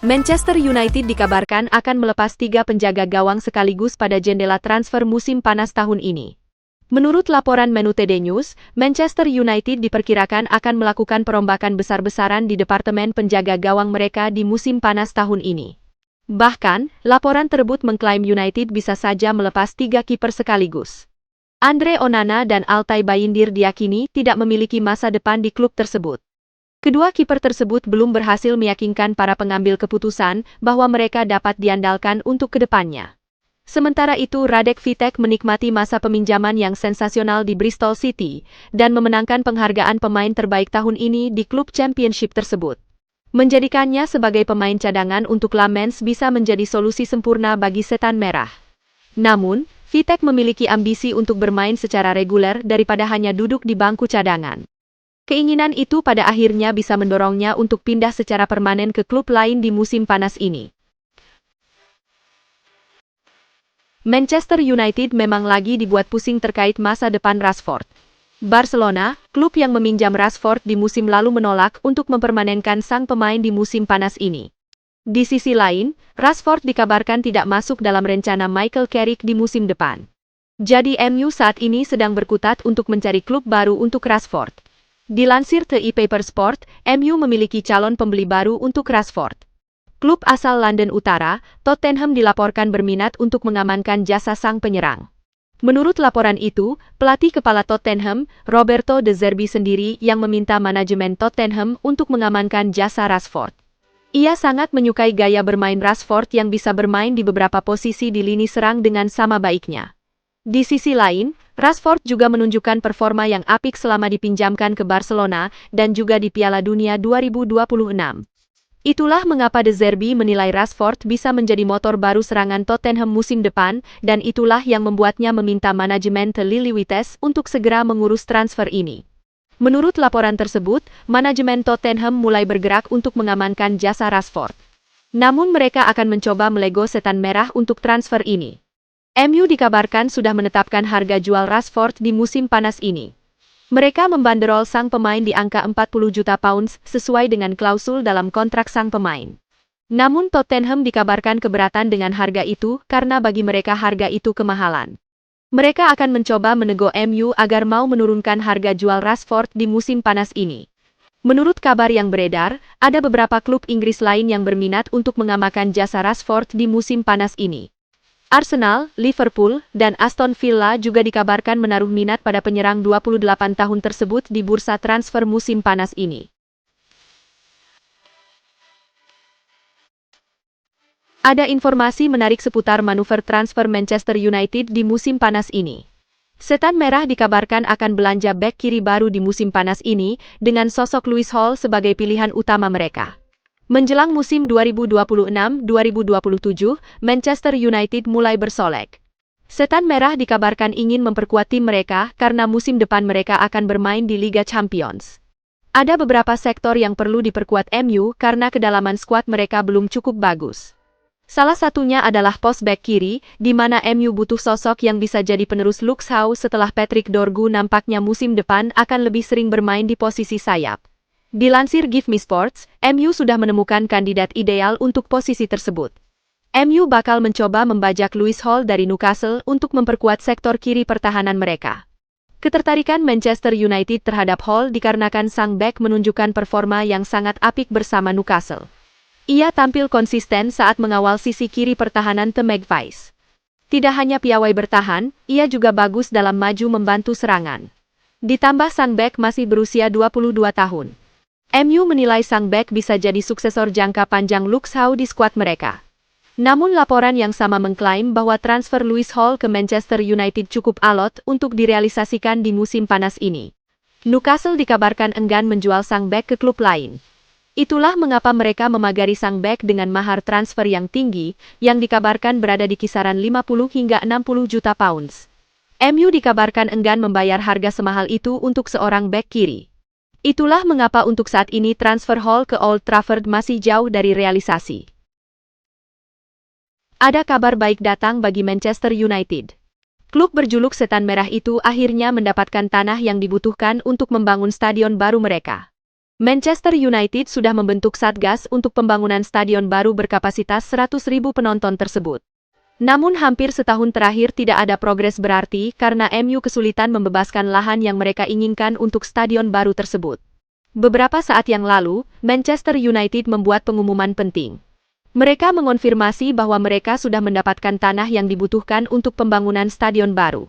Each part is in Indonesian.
Manchester United dikabarkan akan melepas 3 penjaga gawang sekaligus pada jendela transfer musim panas tahun ini. Menurut laporan Menutd News, Manchester United diperkirakan akan melakukan perombakan besar-besaran di departemen penjaga gawang mereka di musim panas tahun ini. Bahkan, laporan tersebut mengklaim United bisa saja melepas 3 kiper sekaligus. Andre Onana dan Altay Bayindir diyakini tidak memiliki masa depan di klub tersebut. Kedua kiper tersebut belum berhasil meyakinkan para pengambil keputusan bahwa mereka dapat diandalkan untuk kedepannya. Sementara itu, Radek Vitek menikmati masa peminjaman yang sensasional di Bristol City dan memenangkan penghargaan pemain terbaik tahun ini di klub Championship tersebut. Menjadikannya sebagai pemain cadangan untuk La Mans bisa menjadi solusi sempurna bagi Setan Merah. Namun, Vitek memiliki ambisi untuk bermain secara reguler daripada hanya duduk di bangku cadangan. Keinginan itu pada akhirnya bisa mendorongnya untuk pindah secara permanen ke klub lain di musim panas ini. Manchester United memang lagi dibuat pusing terkait masa depan Rashford. Barcelona, klub yang meminjam Rashford di musim lalu menolak untuk mempermanenkan sang pemain di musim panas ini. Di sisi lain, Rashford dikabarkan tidak masuk dalam rencana Michael Carrick di musim depan. Jadi MU saat ini sedang berkutat untuk mencari klub baru untuk Rashford. Dilansir TI Paper Sport, MU memiliki calon pembeli baru untuk Rashford. Klub asal London Utara, Tottenham dilaporkan berminat untuk mengamankan jasa sang penyerang. Menurut laporan itu, pelatih kepala Tottenham, Roberto De Zerbi sendiri yang meminta manajemen Tottenham untuk mengamankan jasa Rashford. Ia sangat menyukai gaya bermain Rashford yang bisa bermain di beberapa posisi di lini serang dengan sama baiknya. Di sisi lain, Rashford juga menunjukkan performa yang apik selama dipinjamkan ke Barcelona dan juga di Piala Dunia 2026. Itulah mengapa De Zerbi menilai Rashford bisa menjadi motor baru serangan Tottenham musim depan dan itulah yang membuatnya meminta manajemen The Liliwites untuk segera mengurus transfer ini. Menurut laporan tersebut, manajemen Tottenham mulai bergerak untuk mengamankan jasa Rashford. Namun mereka akan mencoba melego Setan Merah untuk transfer ini. MU dikabarkan sudah menetapkan harga jual Rashford di musim panas ini. Mereka membanderol sang pemain di angka 40 juta pounds sesuai dengan klausul dalam kontrak sang pemain. Namun Tottenham dikabarkan keberatan dengan harga itu karena bagi mereka harga itu kemahalan. Mereka akan mencoba menego MU agar mau menurunkan harga jual Rashford di musim panas ini. Menurut kabar yang beredar, ada beberapa klub Inggris lain yang berminat untuk mengamankan jasa Rashford di musim panas ini. Arsenal, Liverpool, dan Aston Villa juga dikabarkan menaruh minat pada penyerang 28 tahun tersebut di bursa transfer musim panas ini. Ada informasi menarik seputar manuver transfer Manchester United di musim panas ini. Setan Merah dikabarkan akan belanja bek kiri baru di musim panas ini dengan sosok Lewis Hall sebagai pilihan utama mereka. Menjelang musim 2026-2027, Manchester United mulai bersolek. Setan Merah dikabarkan ingin memperkuat tim mereka karena musim depan mereka akan bermain di Liga Champions. Ada beberapa sektor yang perlu diperkuat MU karena kedalaman skuad mereka belum cukup bagus. Salah satunya adalah pos bek kiri, di mana MU butuh sosok yang bisa jadi penerus Luke Shaw setelah Patrick Dorgu nampaknya musim depan akan lebih sering bermain di posisi sayap. Dilansir Give Me Sports, MU sudah menemukan kandidat ideal untuk posisi tersebut. MU bakal mencoba membajak Lewis Hall dari Newcastle untuk memperkuat sektor kiri pertahanan mereka. Ketertarikan Manchester United terhadap Hall dikarenakan sang bek menunjukkan performa yang sangat apik bersama Newcastle. Ia tampil konsisten saat mengawal sisi kiri pertahanan The Magpies. Tidak hanya piawai bertahan, ia juga bagus dalam maju membantu serangan. Ditambah sang bek masih berusia 22 tahun. MU menilai sang bek bisa jadi suksesor jangka panjang Luke Shaw di skuad mereka. Namun laporan yang sama mengklaim bahwa transfer Lewis Hall ke Manchester United cukup alot untuk direalisasikan di musim panas ini. Newcastle dikabarkan enggan menjual sang bek ke klub lain. Itulah mengapa mereka memagari sang bek dengan mahar transfer yang tinggi, yang dikabarkan berada di kisaran 50 hingga 60 juta pounds. MU dikabarkan enggan membayar harga semahal itu untuk seorang bek kiri. Itulah mengapa untuk saat ini transfer Hall ke Old Trafford masih jauh dari realisasi. Ada kabar baik datang bagi Manchester United. Klub berjuluk Setan Merah itu akhirnya mendapatkan tanah yang dibutuhkan untuk membangun stadion baru mereka. Manchester United sudah membentuk satgas untuk pembangunan stadion baru berkapasitas 100.000 penonton tersebut. Namun hampir setahun terakhir tidak ada progres berarti karena MU kesulitan membebaskan lahan yang mereka inginkan untuk stadion baru tersebut. Beberapa saat yang lalu, Manchester United membuat pengumuman penting. Mereka mengonfirmasi bahwa mereka sudah mendapatkan tanah yang dibutuhkan untuk pembangunan stadion baru.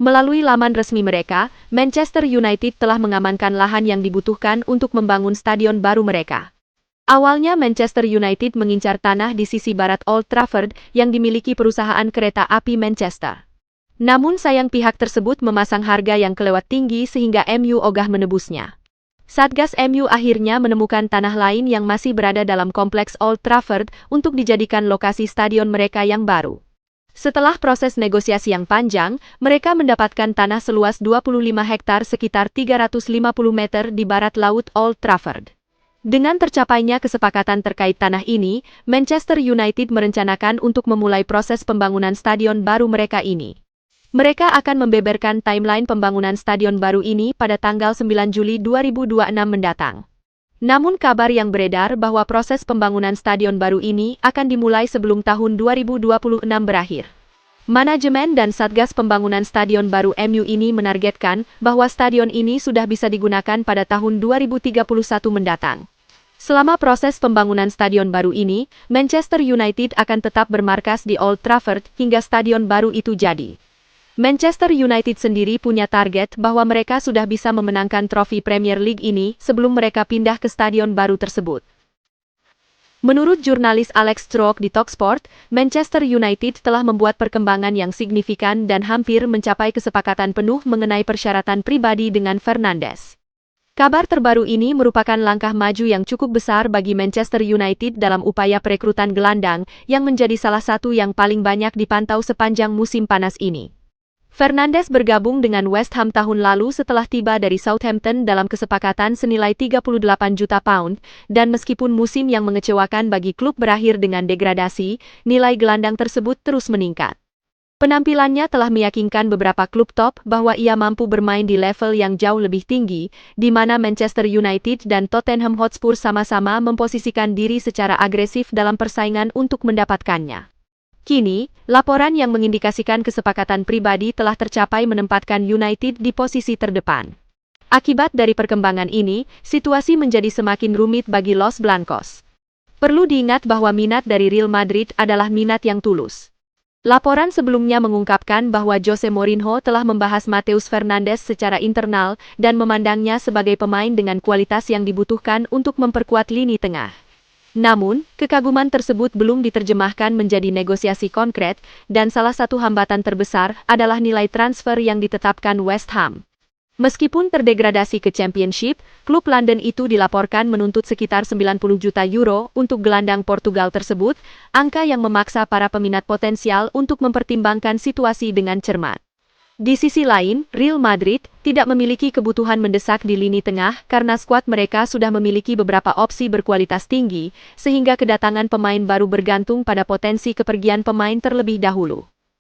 Melalui laman resmi mereka, Manchester United telah mengamankan lahan yang dibutuhkan untuk membangun stadion baru mereka. Awalnya Manchester United mengincar tanah di sisi barat Old Trafford yang dimiliki perusahaan kereta api Manchester. Namun sayang pihak tersebut memasang harga yang kelewat tinggi sehingga MU ogah menebusnya. Satgas MU akhirnya menemukan tanah lain yang masih berada dalam kompleks Old Trafford untuk dijadikan lokasi stadion mereka yang baru. Setelah proses negosiasi yang panjang, mereka mendapatkan tanah seluas 25 hektar sekitar 350 meter di barat laut Old Trafford. Dengan tercapainya kesepakatan terkait tanah ini, Manchester United merencanakan untuk memulai proses pembangunan stadion baru mereka ini. Mereka akan membeberkan timeline pembangunan stadion baru ini pada tanggal 9 Juli 2026 mendatang. Namun kabar yang beredar bahwa proses pembangunan stadion baru ini akan dimulai sebelum tahun 2026 berakhir. Manajemen dan Satgas Pembangunan Stadion Baru MU ini menargetkan bahwa stadion ini sudah bisa digunakan pada tahun 2031 mendatang. Selama proses pembangunan stadion baru ini, Manchester United akan tetap bermarkas di Old Trafford hingga stadion baru itu jadi. Manchester United sendiri punya target bahwa mereka sudah bisa memenangkan trofi Premier League ini sebelum mereka pindah ke stadion baru tersebut. Menurut jurnalis Alex Stroke di Talksport, Manchester United telah membuat perkembangan yang signifikan dan hampir mencapai kesepakatan penuh mengenai persyaratan pribadi dengan Fernandes. Kabar terbaru ini merupakan langkah maju yang cukup besar bagi Manchester United dalam upaya perekrutan gelandang yang menjadi salah satu yang paling banyak dipantau sepanjang musim panas ini. Fernandes bergabung dengan West Ham tahun lalu setelah tiba dari Southampton dalam kesepakatan senilai 38 juta pound, dan meskipun musim yang mengecewakan bagi klub berakhir dengan degradasi, nilai gelandang tersebut terus meningkat. Penampilannya telah meyakinkan beberapa klub top bahwa ia mampu bermain di level yang jauh lebih tinggi, di mana Manchester United dan Tottenham Hotspur sama-sama memposisikan diri secara agresif dalam persaingan untuk mendapatkannya. Kini, laporan yang mengindikasikan kesepakatan pribadi telah tercapai menempatkan United di posisi terdepan. Akibat dari perkembangan ini, situasi menjadi semakin rumit bagi Los Blancos. Perlu diingat bahwa minat dari Real Madrid adalah minat yang tulus. Laporan sebelumnya mengungkapkan bahwa Jose Mourinho telah membahas Matheus Fernandes secara internal dan memandangnya sebagai pemain dengan kualitas yang dibutuhkan untuk memperkuat lini tengah. Namun, kekaguman tersebut belum diterjemahkan menjadi negosiasi konkret, dan salah satu hambatan terbesar adalah nilai transfer yang ditetapkan West Ham. Meskipun terdegradasi ke Championship, klub London itu dilaporkan menuntut sekitar 90 juta euro untuk gelandang Portugal tersebut, angka yang memaksa para peminat potensial untuk mempertimbangkan situasi dengan cermat. Di sisi lain, Real Madrid tidak memiliki kebutuhan mendesak di lini tengah karena skuad mereka sudah memiliki beberapa opsi berkualitas tinggi, sehingga kedatangan pemain baru bergantung pada potensi kepergian pemain terlebih dahulu.